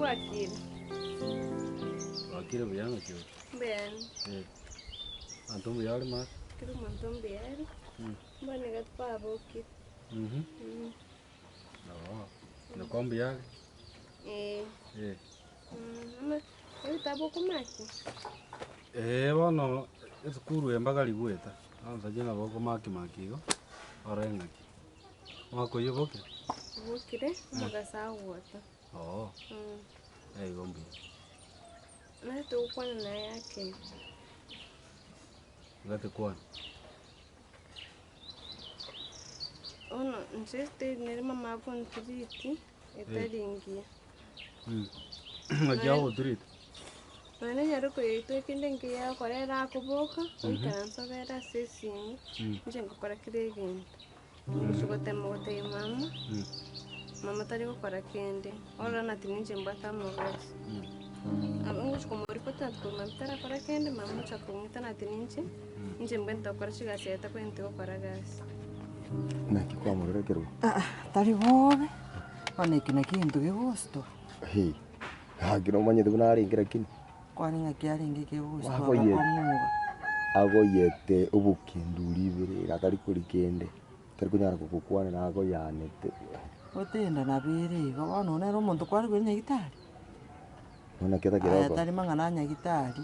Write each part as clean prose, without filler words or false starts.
kwakire. Wakire buyanga kyo. Ben. Antumbu yari mas. Kiri mantombe yari. Mbani gatpa boki. No. No kombi yari. Tabo kumaki. Bono esukuru embagari gweta. Anza jina boko maki makigo. Orengaki. Mwako yoboke. Bukire mugasa wota. Gombi. Na to kwana na yake. Ngate kwana. Ono nsiste nere mama kon triti etaringia. Ngajawo triti. Nane nyaro ko ito kindengi ya korera kuboka ikanso vera sesini. Njengo kora kiregen. Nsugote mote mama. Mama tari gukora kende. Ora natinije mbata mugasi. Abangushko muri kota kumantara kora kende mama chakumita natinije. Nje mbenta kora chigaseta kwente gukora gasi. Naki kwa murere kero. Tari bobe. Waneki na kintu gigusto. Hagiro manyete bunaringira kini. Kwani ngakiaringe gigusto. Agoyete ubukinduri bire gatari kuri kende. Tari kunyara kukukwane na agoyanete. Otenda na bere go bono nero muntu kwari kuri nyagitari. Ona keta kiroko. Tari mangana nyagitari.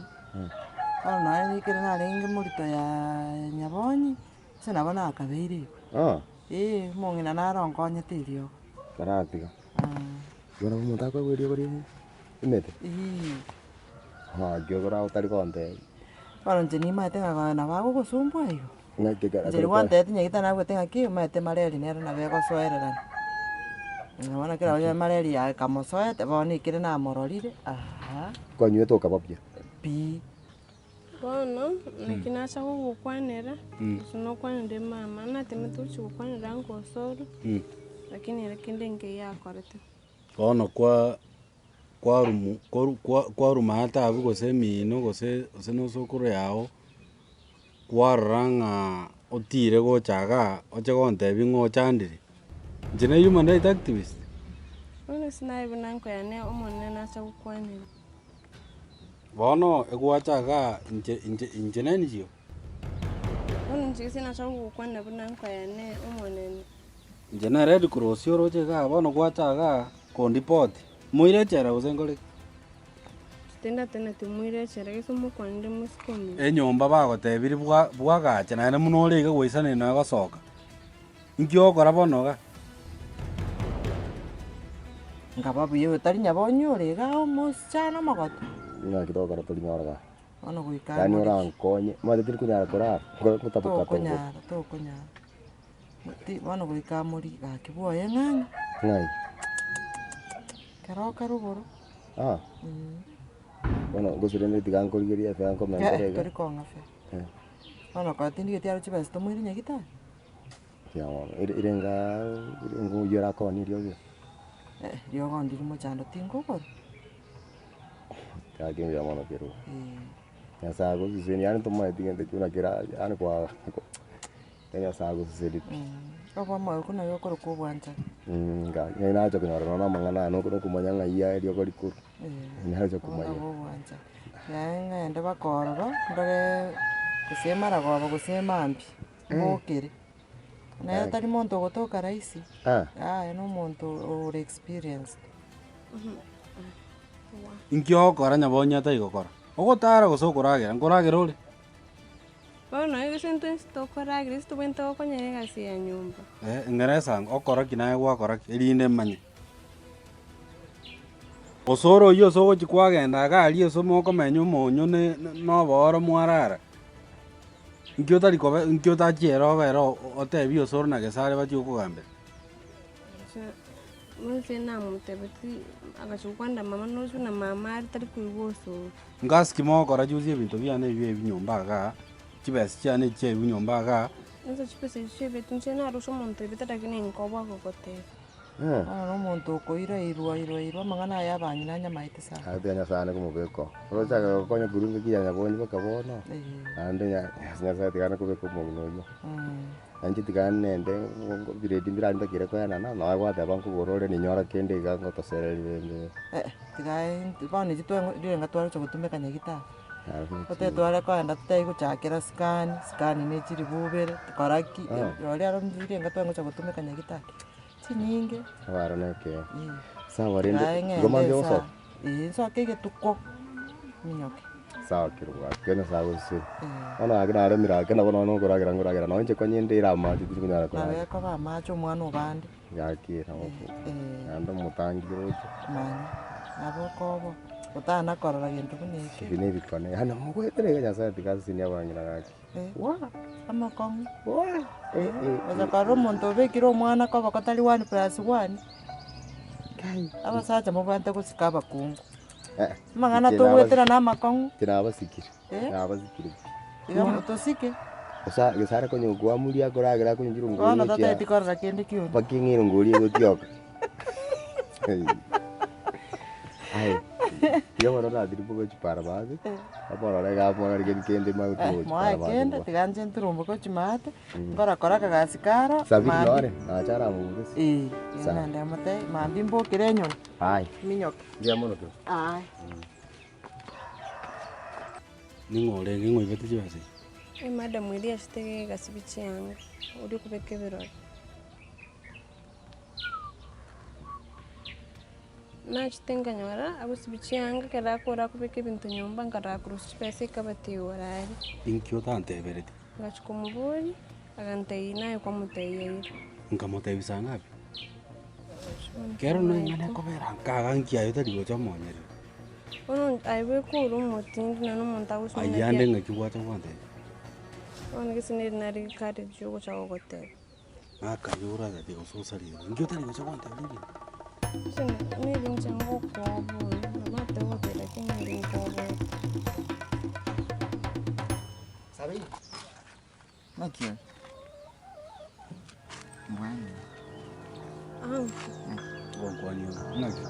Ono ari kire na renge murito ya nyabonyi. Sina bona akabeire. Mongina na rongonya tirio. Karatiga. Yona muntu akagwerio kuri imete. Gyogora utari konte. Ono njeni mate ngana bago gusumbwa iyo. Ngakigara. Njeri wante tinyagita na gwetenga ki mate mareri nero na bego soerera. Ngabona kira oya mareri ya kamosoete boni kire na mororire. Konywe toka papia. Pi. Bono nikinasa kukwanera. Suno kwanende mama na temetuchi kukwanera ngosoro. Lakini rekindenge ya korete. Bono kwa rumata abu gose mino gose no sokoro yao. Kwaranga otire go chaga oche gonte bingo chandiri. Jene human rights activist. Ono sinaibu nanko ya ne omone nasa kukwanera. Bono egwachaga inje nani jio. Ono njisi nasa kukwanera bunanko ya ne omone. Jena Red Cross yoroche ga bono gwachaga kondipoti. Muire chera usengole. Tenda timuire chera geso mukwande musikomi. Enyomba bagotebiri bwagacha na muno riga gwisane na gasoka. Nkyo kora bono ga. Ngababu yewe tari nyabonyi origa omusichana magoto. Ngakitokora turi nyoraga. Ono guika. Yani orankonye. Mate tiri kunyara kora. Kutabuka to kunyara. Muti bono guika muri gakibuoye ng'anya. Ngai. Karo ruguru. Bueno, gusirende tigankorigeria fe anko mentorega. Tori konga fe. Bono kwatindi getiaro chibesto mwiri nyagita. Ya, irenga yora koni ryoge. Ryo gondiri mochando tingogoro. Kage ya mono pero. Ya sago siseni yani tomae tigende kuna kira yani kwa. Ya sago siseni. Oba mo kuna yo koro ko bwanja. Nga ina acho kunyora na mangana no kuno kumanya ngaiya ryo kori kuru. Ina acho kumanya. Bwanja. Ya ngende bakororo ndore kusemara goba kusemambi. Mokere. Na tari muntu gotoka raisi. No muntu or experienced. Nkyo kora nyabonya ta igokora. Ogotara gusokuragira ngoragera uri. Bono egento stokora Kristo bento konyere gasi ya nyumba. Ngeresa okora kinae gwakora erinde manye. Osoro yo sogo chikwagenda gari eso moko menyu monyo ne no boro mwarara. Nkyo tari kobe nkyo ta chiero bero otebi osoro na gesare bati okugambe. Muse na mutebeti agachukwanda mama noju na mama tari kuigoso. Ngaski moko ra juzi ebintu byane ebinyomba ga chibesi cyane cye ebinyomba ga. Nzo chipese chebe tunche na rusho monte betara kine nkoba kokote. Ono n'omuntu okoirwa amang'ana yabanyina nyamaite sana. Atenya sana kumubeko. Rocha konya kurunga kiyanya bonyi bakabono. Ande nyasa tigana kubeko mugino. Anji tigana nende biredi biranda kire ko yana na agwate banku borore ni nyora kende ga ngotosereri bende. Tigai bani jitwe ndirenga twara cyo gutumeka nyagita. Ote twara ko anda tutai guchakira scan ne chiri bubere koraki yori aro ndirenga twango cyo gutumeka nyagita. Nyingi waroneke sawa rende ngoma yoso so kege tuko minyoke sawa kirwa kena sawa si ona agira are mirake na bono nguragira no nje kwanyende ira maji tikunyara kwa nawe ko ba macho mwana ubande yakira opo ando mutangiro mani abo kobo utana korora gintu kuneke bine bikone hana mugwetere nyasa tikasi ni abangira gaki wa amakong wa oza karo muntu bekiro mwana ko bakatali 1+1 kai abasacha mubante kusikaba kungu mangana to wetera na makong tinabasikire nabasikire igamo tosike osa gesara ko nyugwa muri akoragira ko nyirungu ona tata tikorra kende kiyo bakingiro ngori gutioka ai yo waro na diripo ko chipara bazi apora lega apora kende mau tu chipara bazi kende tiganje nturumbo ko chimate ngora kora kagasikara sabi lore achara mu sana ndamate mambimbo kirenyo ai minyoka ndia mono tu ai ningore ngingwe bete chibase madam mwili ashitege gasibichi yangu uri kubeke birori nachitenga nyora abusibichi yangu kera kora kubeke bintu nyumba ngara kurusi pesa ikabati orari inkyo tante bereti ngachikumuburi agantei nayo kwa muteyira nkamotebisa ngapi kero no ngane kobera kaga nkiayo tari gocha monyere ono aiwe kuru mutindi nano monta usone ayande ngakibwata kwante ono gisiniri nari kari jugo cha ogote akayura gati gososari nkyo tari gocha kwante bibi sene ni rinja ngoko abo mate wote lakini rinja abo sabi nakio mwana Kwa nini? Naki.